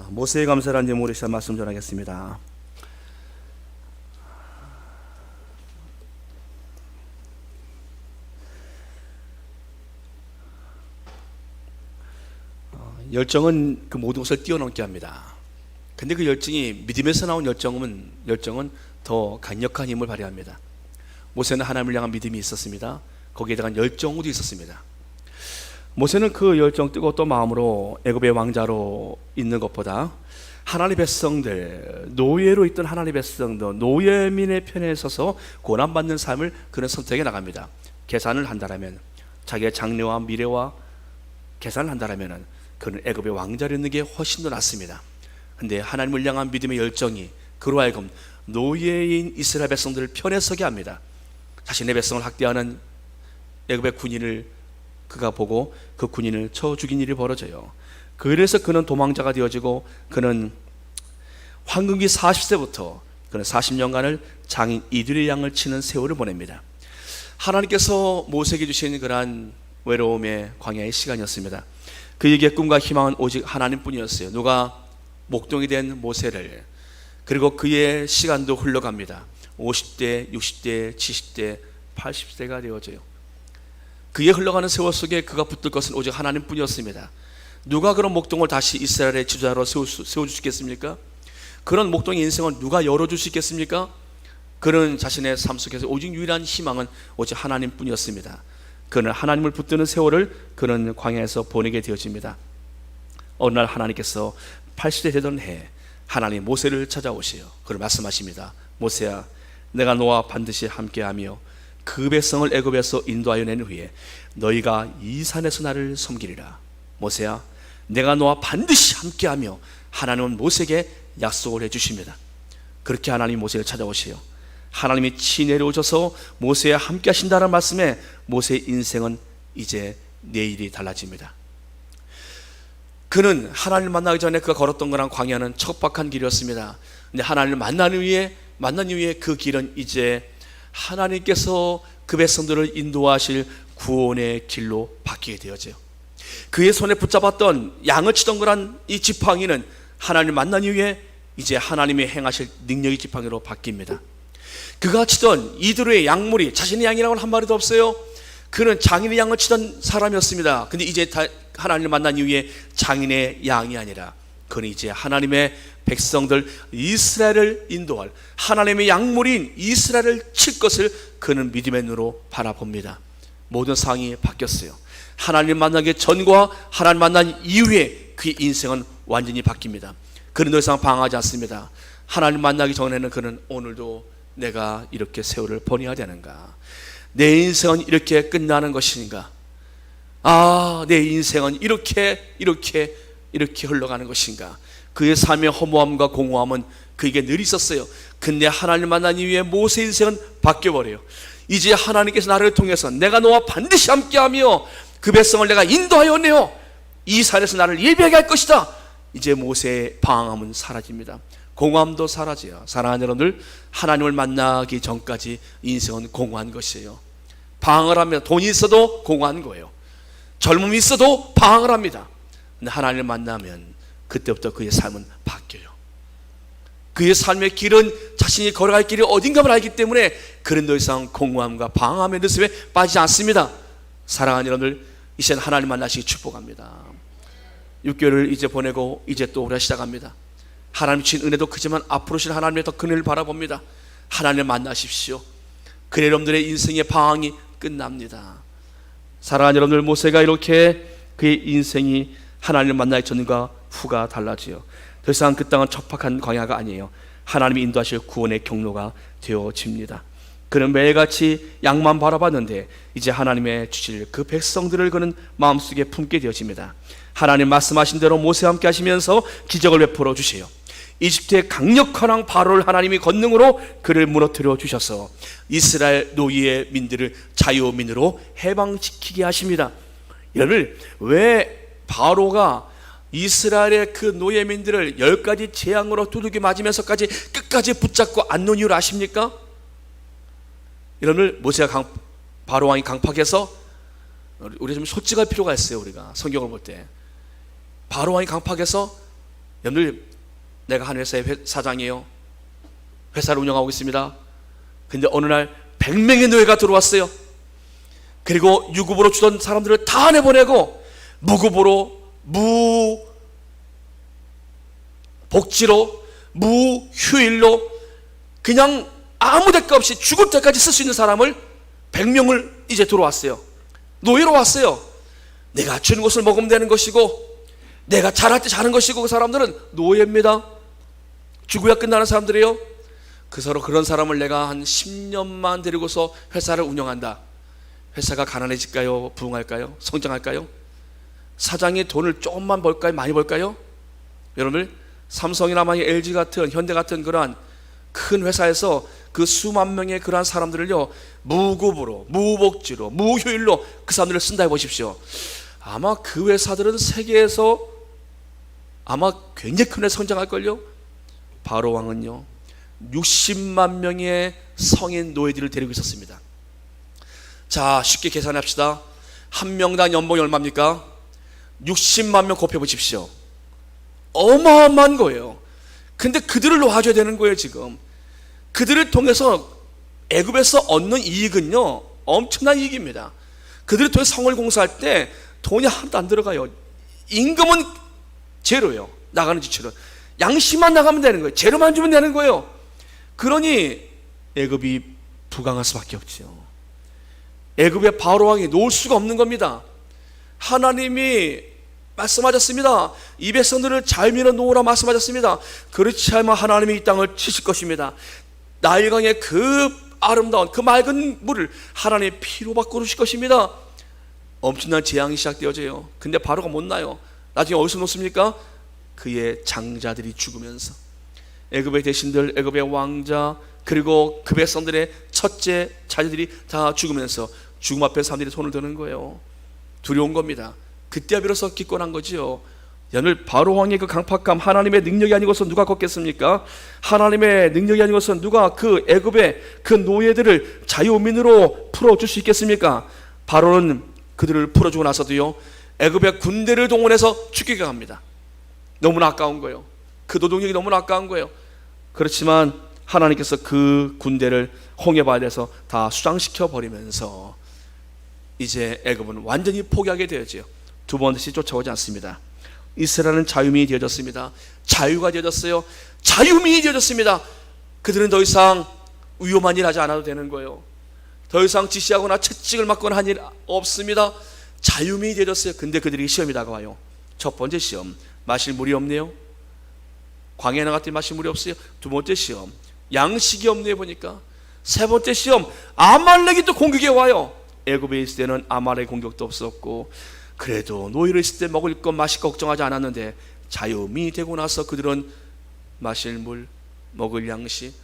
모세에 감사라는 제목으로 시작 말씀 전하겠습니다. 열정은 그 모든 것을 뛰어넘게 합니다. 근데 그 열정이 믿음에서 나온 열정은 더 강력한 힘을 발휘합니다. 모세는 하나님을 향한 믿음이 있었습니다. 거기에 대한 열정도 있었습니다. 모세는 그 열정 뜨거웠던 마음으로 애굽의 왕자로 있는 것보다 하나님의 백성들, 노예로 있던 하나님의 백성들, 노예민의 편에 서서 고난받는 삶을 그는 선택해 나갑니다. 계산을 한다면, 자기의 장래와 미래와 계산을 한다면 그는 애굽의 왕자로 있는 게 훨씬 더 낫습니다. 근데 하나님을 향한 믿음의 열정이 그로 하여금 노예인 이스라엘 백성들을 편에 서게 합니다. 자신의 백성을 학대하는 애굽의 군인을 그가 보고 그 군인을 쳐 죽인 일이 벌어져요. 그래서 그는 도망자가 되어지고 그는 황금기 40세부터 그는 40년간을 장인 이들의 양을 치는 세월을 보냅니다. 하나님께서 모세에게 주신 그러한 외로움의 광야의 시간이었습니다. 그에게 꿈과 희망은 오직 하나님뿐이었어요. 누가 목동이 된 모세를, 그리고 그의 시간도 흘러갑니다. 50대, 60대, 70대, 80세가 되어져요. 그의 흘러가는 세월 속에 그가 붙들 것은 오직 하나님뿐이었습니다. 누가 그런 목동을 다시 이스라엘의 지도자로 세워주시겠습니까? 그런 목동의 인생을 누가 열어줄 수 있겠습니까? 그는 자신의 삶 속에서 오직 유일한 희망은 오직 하나님뿐이었습니다. 그는 하나님을 붙드는 세월을 그는 광야에서 보내게 되어집니다. 어느 날 하나님께서 80세 되던 해 하나님 모세를 찾아오시어 그를 말씀하십니다. 모세야, 내가 너와 반드시 함께하며 그 백성을 애굽에서 인도하여 낸 후에 너희가 이 산에서 나를 섬기리라. 모세야, 내가 너와 반드시 함께하며, 하나님은 모세에게 약속을 해주십니다. 그렇게 하나님이 모세를 찾아오시어 하나님이 치 내려오셔서 모세와 함께 하신다는 말씀에 모세의 인생은 이제 내일이 달라집니다. 그는 하나님을 만나기 전에 그가 걸었던 거랑 광야는 척박한 길이었습니다. 근데 하나님을 만난 이후에 그 길은 이제 하나님께서 그 백성들을 인도하실 구원의 길로 바뀌게 되어져요. 그의 손에 붙잡았던 양을 치던 거란 이 지팡이는 하나님을 만난 이후에 이제 하나님이 행하실 능력의 지팡이로 바뀝니다. 그가 치던 이드로의 양물이 자신의 양이라고는 한 마리도 없어요. 그는 장인의 양을 치던 사람이었습니다. 근데 이제 하나님을 만난 이후에 장인의 양이 아니라 그는 이제 하나님의 백성들 이스라엘을 인도할 하나님의 양물인 이스라엘을 칠 것을 그는 믿음의 눈으로 바라봅니다. 모든 상황이 바뀌었어요. 하나님을 만나기 전과 하나님 만난 이후에 그의 인생은 완전히 바뀝니다. 그는 더 이상 방황하지 않습니다. 하나님 만나기 전에는 그는 오늘도 내가 이렇게 세월을 보내야 되는가? 내 인생은 이렇게 끝나는 것인가? 내 인생은 이렇게 흘러가는 것인가? 그의 삶의 허무함과 공허함은 그에게 늘 있었어요. 근데 하나님 만난 이후에 모세 인생은 바뀌어버려요. 이제 하나님께서 나를 통해서 내가 너와 반드시 함께하며 그 백성을 내가 인도하여 내어 이 산에서 나를 예배하게 할 것이다. 이제 모세의 방황함은 사라집니다. 공허함도 사라져요. 사랑하는 여러분들, 하나님을 만나기 전까지 인생은 공허한 것이에요. 방황을 하면 돈이 있어도 공허한 거예요. 젊음이 있어도 방황을 합니다. 근데 하나님을 만나면 그때부터 그의 삶은 바뀌어요. 그의 삶의 길은 자신이 걸어갈 길이 어딘가를 알기 때문에 그는 더 이상 공허함과 방황함의 늪에 빠지지 않습니다. 사랑하는 여러분들, 이제 하나님 만나시기 축복합니다. 6개월을 이제 보내고 이제 또 올해 시작합니다. 하나님 주신 은혜도 크지만 앞으로 신 하나님의 더 큰 은혜를 바라봅니다. 하나님을 만나십시오. 그래 여러분들의 인생의 방황이 끝납니다. 사랑하는 여러분들, 모세가 이렇게 그의 인생이 하나님을 만나기 전과 후가 달라져요. 더 이상 그 땅은 척박한 광야가 아니에요. 하나님이 인도하실 구원의 경로가 되어집니다. 그는 매일같이 양만 바라봤는데 이제 하나님의 주실 그 백성들을 그는 마음속에 품게 되어집니다. 하나님 말씀하신 대로 모세와 함께 하시면서 기적을 베풀어 주세요. 이집트의 강력한 왕 바로를 하나님이 권능으로 그를 무너뜨려 주셔서 이스라엘 노예 민들을 자유민으로 해방시키게 하십니다. 여러분, 왜 바로가 이스라엘의 그 노예민들을 10가지 재앙으로 두들겨 맞으면서까지 끝까지 붙잡고 안 놓은 이유를 아십니까? 여러분, 모세가 바로 왕이 강팍해서 우리 좀 솔직할 필요가 있어요. 우리가 성경을 볼 때 바로 왕이 강팍해서 여러분들, 내가 한 회사의 사장이에요. 회사를 운영하고 있습니다. 근데 어느 날 100명의 노예가 들어왔어요. 그리고 유급으로 주던 사람들을 다 내보내고 무급으로, 무복지로, 무휴일로 그냥 아무 대가 없이 죽을 때까지 쓸 수 있는 사람을 100명을 이제 들어왔어요. 노예로 왔어요. 내가 주는 것을 먹으면 되는 것이고, 내가 잘할 때 잘하는 것이고, 그 사람들은 노예입니다. 죽어야 끝나는 사람들이에요. 그런 사람을 내가 한 10년만 데리고서 회사를 운영한다. 회사가 가난해질까요? 부흥할까요? 성장할까요? 사장이 돈을 조금만 벌까요? 많이 벌까요? 여러분들, 삼성이나 LG 같은, 현대 같은 그러한 큰 회사에서 그 수만 명의 그러한 사람들을요, 무급으로, 무복지로, 무휴일로 그 사람들을 쓴다 해보십시오. 아마 그 회사들은 세계에서 아마 굉장히 큰 회사 성장할걸요. 바로 왕은요, 60만 명의 성인 노예들을 데리고 있었습니다. 자, 쉽게 계산합시다. 한 명당 연봉이 얼마입니까? 60만 명 곱해보십시오. 어마어마한 거예요. 근데 그들을 놓아줘야 되는 거예요. 지금 그들을 통해서 애굽에서 얻는 이익은요, 엄청난 이익입니다. 그들을 통해 성을 공사할 때 돈이 하나도 안 들어가요. 임금은 제로예요. 나가는 지출은 양식만 나가면 되는 거예요. 재료만 주면 되는 거예요. 그러니 애굽이 부강할 수밖에 없죠. 애굽의 바로 왕이 놓을 수가 없는 겁니다. 하나님이 말씀하셨습니다. 이 백성들을 자유민으로 놓으라 말씀하셨습니다. 그렇지 않으면 하나님이 이 땅을 치실 것입니다. 나일강의 그 아름다운 그 맑은 물을 하나님의 피로 바꾸실 것입니다. 엄청난 재앙이 시작되어져요. 근데 바로가 못 나요. 나중에 어디서 놓습니까? 그의 장자들이 죽으면서 애굽의 대신들, 애굽의 왕자, 그리고 그 백성들의 첫째 자녀들이 다 죽으면서 죽음 앞에 사람들이 손을 드는 거예요. 두려운 겁니다. 그때야 비로소 기권한 거지요. 오늘 바로 왕의 그 강팍함, 하나님의 능력이 아니고서 누가 걷겠습니까? 하나님의 능력이 아니고서 누가 그 애굽의 그 노예들을 자유민으로 풀어줄 수 있겠습니까? 바로는 그들을 풀어주고 나서도요, 애굽의 군대를 동원해서 죽이게 합니다. 너무나 아까운 거예요. 그 노동력이 너무나 아까운 거예요. 그렇지만 하나님께서 그 군대를 홍해바다에서 다 수장시켜 버리면서 이제 애굽은 완전히 포기하게 되었지요. 두 번 다시 쫓아오지 않습니다. 이스라엘은 자유민이 되어졌습니다. 자유가 되어졌어요. 자유민이 되어졌습니다. 그들은 더 이상 위험한 일 하지 않아도 되는 거예요. 더 이상 지시하거나 채찍을 맞거나 한 일 없습니다. 자유민이 되어졌어요. 근데 그들이 시험이 다가와요. 첫 번째 시험, 마실 물이 없네요. 광야에 나갔더니 마실 물이 없어요. 두 번째 시험, 양식이 없네요. 보니까 세 번째 시험, 아말렉이 또 공격에 와요. 애굽에 있을 때는 아말렉 공격도 없었고, 그래도 노예로 있을 때 먹을 것 마실 것 걱정하지 않았는데 자유민이 되고 나서 그들은 마실 물, 먹을 양식,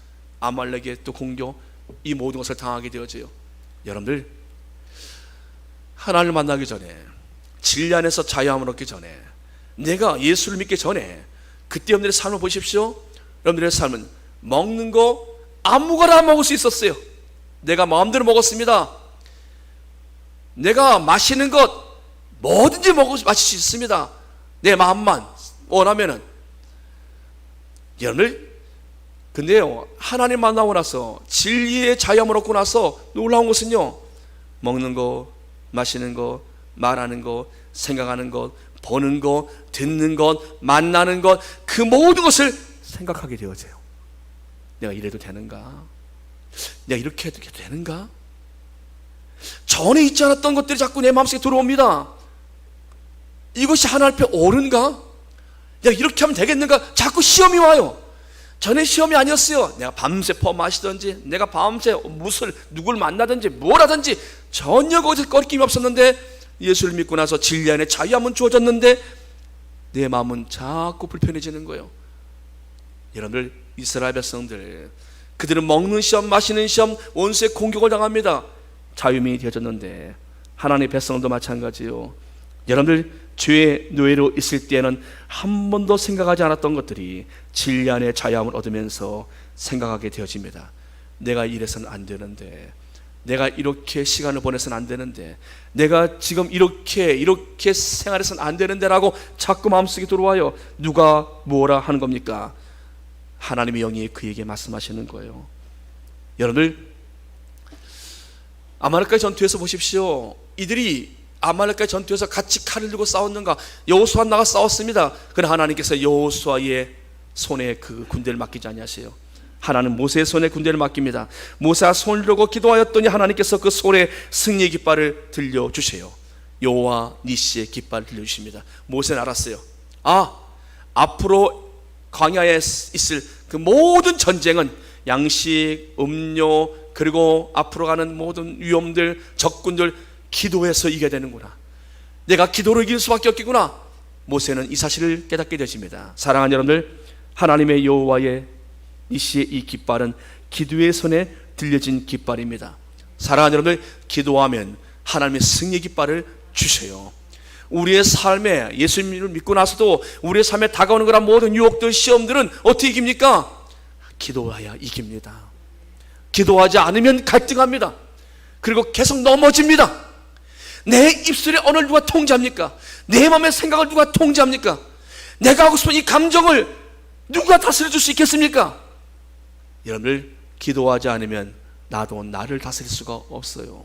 아말렉의 또 공격, 이 모든 것을 당하게 되어져요. 여러분들, 하나님을 만나기 전에, 진리 안에서 자유함을 얻기 전에, 내가 예수를 믿기 전에, 그때 여러분들의 삶을 보십시오. 여러분들의 삶은 먹는 거 아무거나 먹을 수 있었어요. 내가 마음대로 먹었습니다. 내가 마시는 것 뭐든지 마실 수 있습니다. 내 마음만 원하면은. 여러분들, 근데요, 하나님 만나고 나서 진리의 자유함을 얻고 나서 놀라운 것은요, 먹는 거, 마시는 거, 말하는 거, 생각하는 것, 보는 것, 듣는 것, 만나는 것, 그 모든 것을 생각하게 되어져요. 내가 이래도 되는가? 내가 이렇게 해도 되는가? 전에 있지 않았던 것들이 자꾸 내 마음속에 들어옵니다. 이것이 하나님 앞에 옳은가? 내가 이렇게 하면 되겠는가? 자꾸 시험이 와요. 전에 시험이 아니었어요. 내가 밤새 마시든지, 내가 밤새 누굴 만나든지, 뭘 하든지 전혀 거기서 꺼림이 없었는데, 예수를 믿고 나서 진리 안에 자유함은 주어졌는데 내 마음은 자꾸 불편해지는 거예요. 여러분들, 이스라엘 백성들, 그들은 먹는 시험, 마시는 시험, 원수의 공격을 당합니다. 자유민이 되어졌는데 하나님의 백성도 마찬가지요. 여러분들, 죄의 노예로 있을 때는 한 번도 생각하지 않았던 것들이 진리 안에 자유함을 얻으면서 생각하게 되어집니다. 내가 이래서는 안 되는데, 내가 이렇게 시간을 보내서는 안 되는데, 내가 지금 이렇게 생활해서는 안 되는데 라고 자꾸 마음속에 들어와요. 누가 뭐라 하는 겁니까? 하나님의 영이 그에게 말씀하시는 거예요. 여러분들, 아말렉과의 전투에서 보십시오. 이들이 아말렉과의 전투에서 같이 칼을 들고 싸웠는가? 여호수아 나가 싸웠습니다. 그러나 하나님께서 여호수아의 손에 그 군대를 맡기지 아니하세요. 하나님 모세의 손에 군대를 맡깁니다. 모세가 손을 들고 기도하였더니 하나님께서 그 손에 승리의 깃발을 들려주세요. 여호와 니시의 깃발을 들려주십니다. 모세는 알았어요. 앞으로 광야에 있을 그 모든 전쟁은 양식, 음료, 그리고 앞으로 가는 모든 위험들, 적군들 기도해서 이겨야 되는구나. 내가 기도로 이길 수밖에 없겠구나. 모세는 이 사실을 깨닫게 되십니다. 사랑하는 여러분들, 하나님의 여호와의 니시의 이 깃발은 기도의 손에 들려진 깃발입니다. 사랑하는 여러분들, 기도하면 하나님의 승리 깃발을 주세요. 우리의 삶에, 예수님을 믿고 나서도 우리의 삶에 다가오는 그런 모든 유혹들, 시험들은 어떻게 이깁니까? 기도해야 이깁니다. 기도하지 않으면 갈등합니다. 그리고 계속 넘어집니다. 내 입술의 언어를 누가 통제합니까? 내 마음의 생각을 누가 통제합니까? 내가 하고 싶은 이 감정을 누가 다스려 줄 수 있겠습니까? 여러분들, 기도하지 않으면 나도 나를 다스릴 수가 없어요.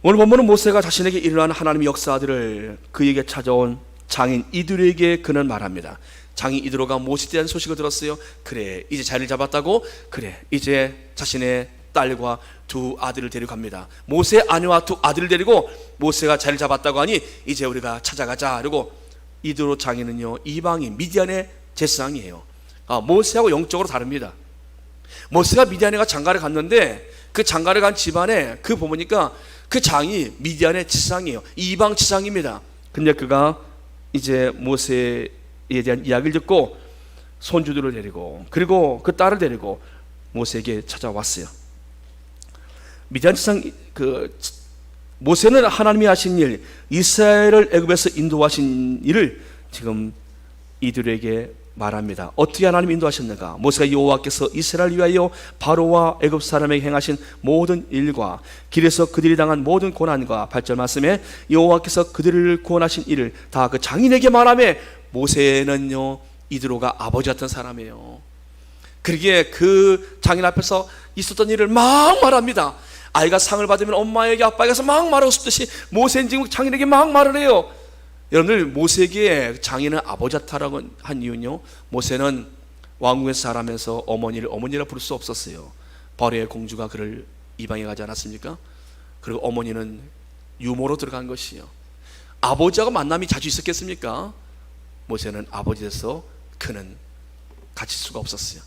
오늘 본문은 모세가 자신에게 일어난 하나님의 역사들을 그에게 찾아온 장인 이드로에게 그는 말합니다. 장인 이드로가 모세에 대한 소식을 들었어요. 그래, 이제 자리를 잡았다고? 그래, 이제 자신의 딸과 두 아들을 데려갑니다. 모세의 아내와 두 아들을 데리고 모세가 자리를 잡았다고 하니 이제 우리가 찾아가자. 그리고 이드로 장인은요, 이방인 미디안의 제사장이에요. 모세하고 영적으로 다릅니다. 모세가 미디안에 장가를 갔는데 그 장가를 간 집안에 그 보니까 그 장이 미디안의 제사장이에요. 이방 제사장입니다. 근데 그가 이제 모세에 대한 이야기를 듣고 손주들을 데리고 그리고 그 딸을 데리고 모세에게 찾아왔어요. 미디안 제사장, 모세는 하나님이 하신 일, 이스라엘을 애굽에서 인도하신 일을 지금 이들에게 말합니다. 어떻게 하나님이 인도하셨는가? 모세가 여호와께서 이스라엘을 위하여 바로와 애굽 사람에게 행하신 모든 일과 길에서 그들이 당한 모든 고난과 8절 말씀에 여호와께서 그들을 구원하신 일을 다 그 장인에게 말하며, 모세는요, 이드로가 아버지 같은 사람이에요. 그러기에 그 장인 앞에서 있었던 일을 막 말합니다. 아이가 상을 받으면 엄마에게 아빠에게서 막 말하고 싶듯이 모세는 지금 장인에게 막 말을 해요. 여러분들, 모세에게 장인은 아버지 같다라고 한 이유는요, 모세는 왕궁에서 자라면서 어머니를 어머니라 부를 수 없었어요. 바로의 공주가 그를 이방에 가지 않았습니까? 그리고 어머니는 유모로 들어간 것이요. 아버지하고 만남이 자주 있었겠습니까? 모세는 아버지 돼서 그는 갇힐 수가 없었어요.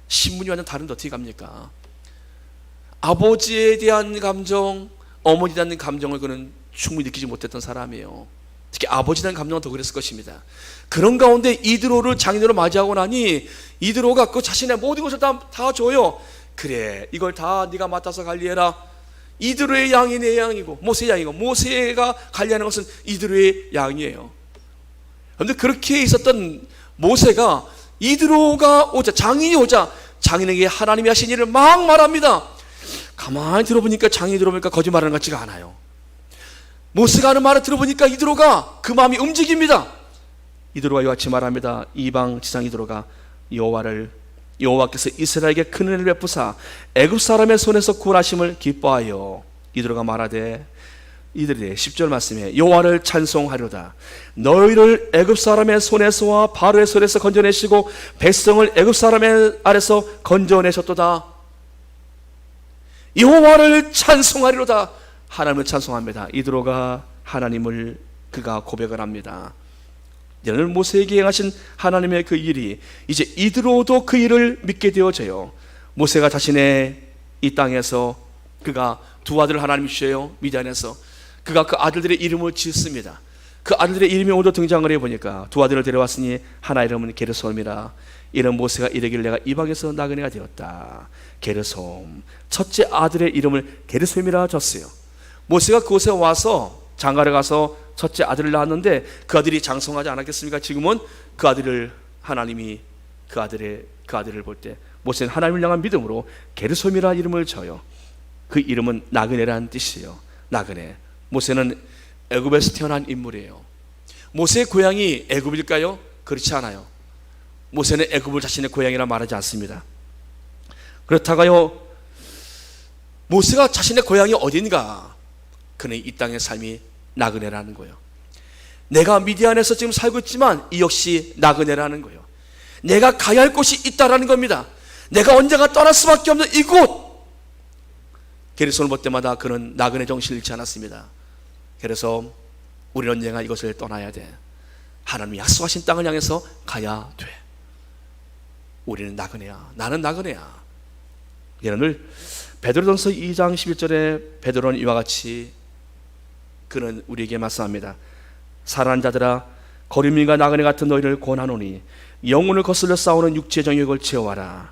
신분이 완전 다른데 어떻게 갑니까? 아버지에 대한 감정, 어머니에 대한 감정을 그는 충분히 느끼지 못했던 사람이에요. 특히 아버지에 대한 감정은 더 그랬을 것입니다. 그런 가운데 이드로를 장인으로 맞이하고 나니 이드로가 그 자신의 모든 것을 다 줘요. 그래, 이걸 다 네가 맡아서 관리해라. 이드로의 양이 내 양이고 모세의 양이고 모세가 관리하는 것은 이드로의 양이에요. 그런데 그렇게 있었던 모세가 이드로가 오자, 장인이 오자 장인에게 하나님이 하신 일을 막 말합니다. 가만히 들어보니까 장인이 들어보니까 거짓말하는 것 같지가 않아요. 모세가 하는 말을 들어보니까 이드로가 그 마음이 움직입니다. 이드로가 이와 같이 말합니다. 이방 지상 이드로가 여호와께서 이스라엘에게 큰 은혜를 베푸사 애굽 사람의 손에서 구원하심을 기뻐하여 이드로가 말하되, 이들이 10절 말씀에 여호와를 찬송하려다. 너희를 애굽 사람의 손에서와 바로의 손에서 건져내시고 백성을 애굽 사람의 아래서 건져내셨도다. 여호와를 찬송하리로다. 하나님을 찬송합니다. 이드로가 하나님을 그가 고백을 합니다. 오늘 모세에게 행하신 하나님의 그 일이 이제 이드로도 그 일을 믿게 되어져요. 모세가 자신의 이 땅에서 그가 두 아들을 하나님이 주셔요. 미디안에서 그가 그 아들들의 이름을 지었습니다. 그 아들들의 이름이 오늘 등장을 해보니까 두 아들을 데려왔으니 하나 이름은 게르솜이라. 이런 모세가 이르기를 내가 이방에서 나그네가 되었다. 게르솜. 첫째 아들의 이름을 게르솜이라 졌어요. 모세가 그곳에 와서 장가를 가서 첫째 아들을 낳았는데 그 아들이 장성하지 않았겠습니까? 지금은 그 아들을 하나님이 그 아들을 볼 때 모세는 하나님을 향한 믿음으로 게르솜이라 이름을 져요. 그 이름은 나그네라는 뜻이에요. 나그네. 모세는 애굽에서 태어난 인물이에요. 모세의 고향이 애굽일까요? 그렇지 않아요. 모세는 애굽을 자신의 고향이라 말하지 않습니다. 그렇다가요, 모세가 자신의 고향이 어딘가? 그는 이 땅의 삶이 나그네라는 거예요. 내가 미디안에서 지금 살고 있지만 이 역시 나그네라는 거예요. 내가 가야 할 곳이 있다라는 겁니다. 내가 언젠가 떠날 수밖에 없는 이곳. 게르솜을 볼 때마다 그는 나그네 정신을 잃지 않았습니다. 그래서 우리는 언젠가 이것을 떠나야 돼. 하나님이 약속하신 땅을 향해서 가야 돼. 우리는 나그네야. 나는 나그네야. 여러분들, 베드로전서 2장 11절에 베드로는 이와 같이 그는 우리에게 말씀합니다. 사랑하는 자들아, 거류민과 나그네 같은 너희를 권하노니 영혼을 거슬러 싸우는 육체의 정욕을 제어하라.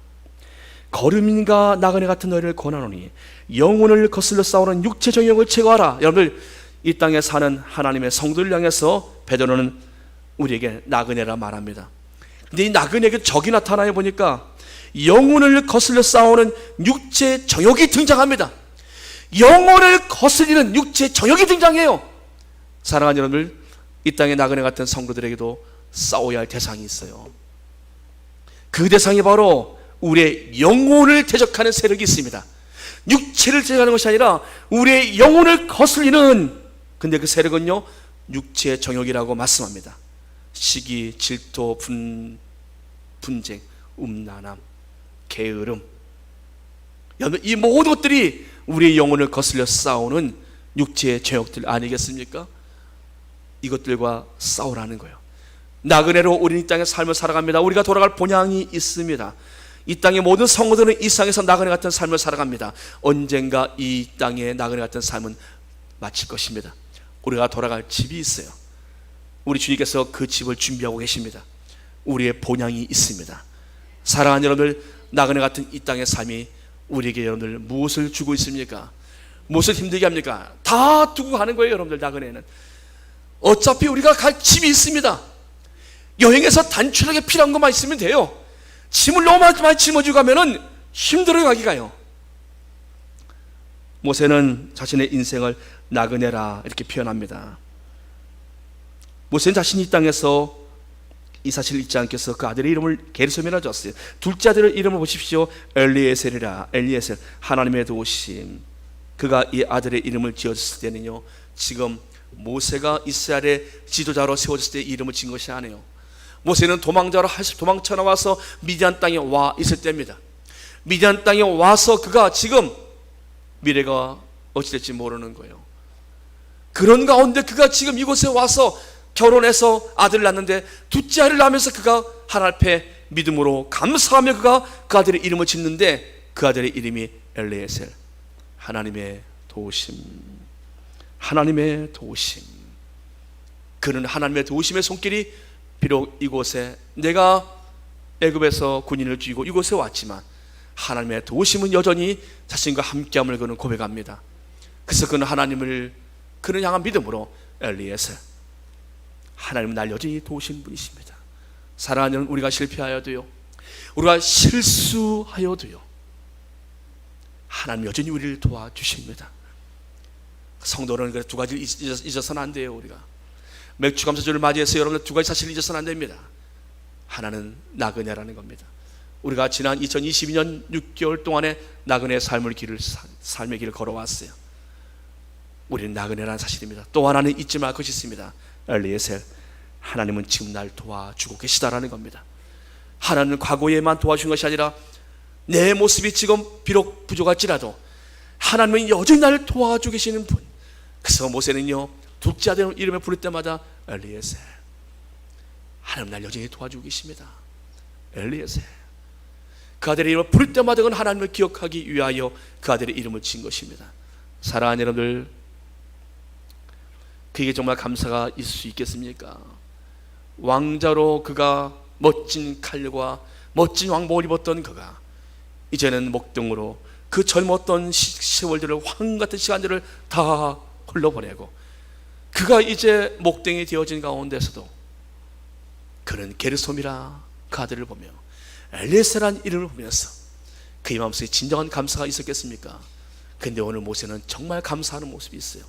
거류민과 나그네 같은 너희를 권하노니 영혼을 거슬러 싸우는 육체의 정욕을 제어하라. 여러분들, 이 땅에 사는 하나님의 성도를 향해서 베드로는 우리에게 나그네라 말합니다. 근데 이 나그네에게 적이 나타나요. 보니까 영혼을 거슬러 싸우는 육체의 정욕이 등장합니다. 영혼을 거슬리는 육체의 정욕이 등장해요. 사랑하는 여러분들, 이 땅의 나그네 같은 성도들에게도 싸워야 할 대상이 있어요. 그 대상이 바로 우리의 영혼을 대적하는 세력이 있습니다. 육체를 대적하는 것이 아니라 우리의 영혼을 거슬리는, 근데 그 세력은요, 육체의 정욕이라고 말씀합니다. 시기, 질투, 분쟁, 음란함, 게으름, 이 모든 것들이 우리의 영혼을 거슬려 싸우는 육체의 정욕들 아니겠습니까? 이것들과 싸우라는 거예요. 나그네로 우리는 이 땅의 삶을 살아갑니다. 우리가 돌아갈 본향이 있습니다. 이 땅의 모든 성도들은 이 땅에서 나그네 같은 삶을 살아갑니다. 언젠가 이 땅의 나그네 같은 삶은 마칠 것입니다. 우리가 돌아갈 집이 있어요. 우리 주님께서 그 집을 준비하고 계십니다. 우리의 본향이 있습니다. 사랑하는 여러분들, 나그네 같은 이 땅의 삶이 우리에게 여러분들 무엇을 주고 있습니까? 무엇을 힘들게 합니까? 다 두고 가는 거예요. 여러분들, 나그네는 어차피 우리가 갈 집이 있습니다. 여행에서 단순하게 필요한 것만 있으면 돼요. 짐을 너무 많이 짊어지고 가면은 힘들어요, 가기가요. 모세는 자신의 인생을 나그네라 이렇게 표현합니다. 모세는 자신이 이 땅에서 이 사실을 잊지 않기 위해서 그 아들의 이름을 게르솜이라 줬어요. 둘째 아들의 이름을 보십시오. 엘리에셀이라. 엘리에셀, 하나님의 도우심. 그가 이 아들의 이름을 지었을 때는요, 지금 모세가 이스라엘의 지도자로 세워졌을 때 이름을 지은 것이 아니에요. 모세는 도망쳐 나와서 미디안 땅에 와 있을 때입니다. 미디안 땅에 와서 그가 지금 미래가 어찌 될지 모르는 거예요. 그런 가운데 그가 지금 이곳에 와서 결혼해서 아들을 낳는데, 둘째 아이를 낳으면서 그가 하나님 앞에 믿음으로 감사하며 그가 그 아들의 이름을 짓는데, 그 아들의 이름이 엘리에셀, 하나님의 도우심. 하나님의 도우심. 그는 하나님의 도우심의 손길이 비록 이곳에, 내가 애굽에서 군인을 쥐고 이곳에 왔지만 하나님의 도우심은 여전히 자신과 함께함을 그는 고백합니다. 그래서 그는 그는 향한 믿음으로 엘리에셀, 하나님은 날 여전히 도우신 분이십니다. 사랑하는 우리가 실패하여도요, 우리가 실수하여도요, 하나님 여전히 우리를 도와주십니다. 성도는 두 가지를 잊어서는 안 돼요. 우리가 맥주 감사주를 맞이해서 여러분들 두 가지 사실을 잊어서는 안 됩니다. 하나는 나그네라는 겁니다. 우리가 지난 2022년 6개월 동안에 나그네의 삶의 길을 걸어왔어요. 우리는 나그네라는 사실입니다. 또 하나는 잊지 말 것이 있습니다. 엘리에셀, 하나님은 지금 날 도와주고 계시다라는 겁니다. 하나님은 과거에만 도와준 것이 아니라 내 모습이 지금 비록 부족할지라도 하나님은 여전히 나를 도와주고 계시는 분. 그래서 모세는요, 둘째 아들 이름을 부를 때마다 엘리에셀, 하나님 날 여전히 도와주고 계십니다. 엘리에셀. 그 아들의 이름을 부를 때마다 그는 하나님을 기억하기 위하여 그 아들의 이름을 지은 것입니다. 사랑하는 여러분들, 그게 정말 감사가 있을 수 있겠습니까? 왕자로 그가 멋진 칼과 멋진 왕복을 입었던 그가 이제는 목동으로 그 젊었던 세월들을, 황 같은 시간들을 다 흘러보내고 그가 이제 목동이 되어진 가운데서도 그는 게르솜이라 그 아들을 보며 엘리에셀이라는 이름을 보면서 그의 마음속에 진정한 감사가 있었겠습니까? 근데 오늘 모세는 정말 감사하는 모습이 있어요.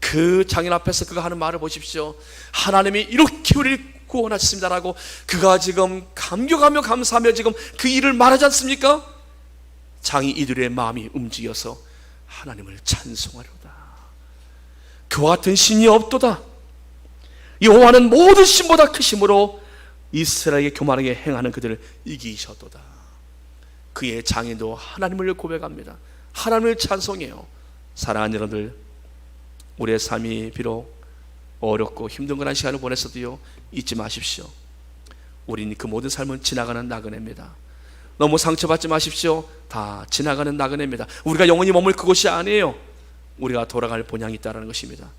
그 장인 앞에서 그가 하는 말을 보십시오. 하나님이 이렇게 우리를 구원하셨습니다라고 그가 지금 감격하며 감사하며 지금 그 일을 말하지 않습니까? 장이 이들의 마음이 움직여서 하나님을 찬송하려다. 그와 같은 신이 없도다. 여호와는 모든 신보다 크심으로 이스라엘에게 교만하게 행하는 그들을 이기셨도다. 그의 장인도 하나님을 고백합니다. 하나님을 찬송해요. 사랑하는 여러분들, 우리의 삶이 비록 어렵고 힘든 그런 시간을 보냈어도요, 잊지 마십시오. 우리는 그 모든 삶은 지나가는 나그네입니다. 너무 상처받지 마십시오. 다 지나가는 나그네입니다. 우리가 영원히 머물 그곳이 아니에요. 우리가 돌아갈 본향이 있다는 것입니다.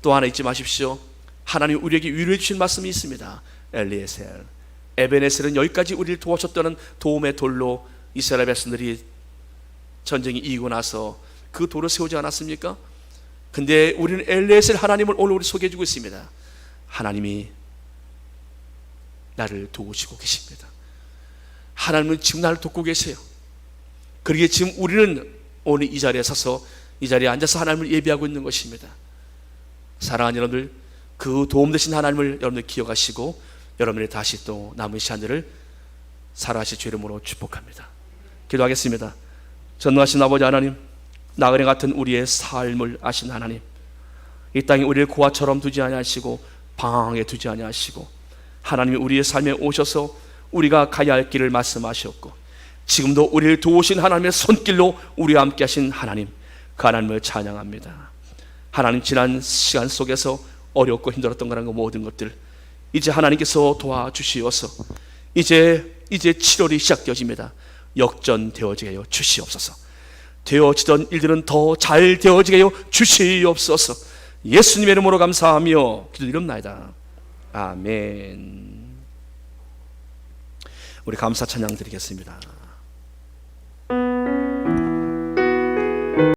또 하나 잊지 마십시오. 하나님 우리에게 위로해 주신 말씀이 있습니다. 엘리에셀, 에베네셀은 여기까지 우리를 도와줬다는 도움의 돌로 이스라엘 백성들이 전쟁이 이기고 나서 그 돌을 세우지 않았습니까? 근데 우리는 엘리에셀 하나님을 오늘 우리 소개해 주고 있습니다. 하나님이 나를 도우시고 계십니다. 하나님은 지금 나를 돕고 계세요. 그러기에 지금 우리는 오늘 이 자리에 서서 이 자리에 앉아서 하나님을 예배하고 있는 것입니다. 사랑하는 여러분들, 그 도움 되신 하나님을 여러분들 기억하시고 여러분이 다시 또 남은 시간들을 살아가실 주 이름으로 축복합니다. 기도하겠습니다. 전능하신 아버지 하나님, 나그네 같은 우리의 삶을 아신 하나님, 이 땅에 우리를 고아처럼 두지 아니하시고 방황에 두지 아니하시고 하나님이 우리의 삶에 오셔서 우리가 가야 할 길을 말씀하셨고 지금도 우리를 도우신 하나님의 손길로 우리와 함께 하신 하나님, 그 하나님을 찬양합니다. 하나님, 지난 시간 속에서 어렵고 힘들었던 거라는 그 모든 것들 이제 하나님께서 도와주시어서 이제 7월이 시작되어집니다. 역전되어지게 하여 주시옵소서. 되어지던 일들은 더 잘 되어지게 하여 주시옵소서. 예수님의 이름으로 감사하며 기도드립니다. 아멘. 우리 감사 찬양 드리겠습니다.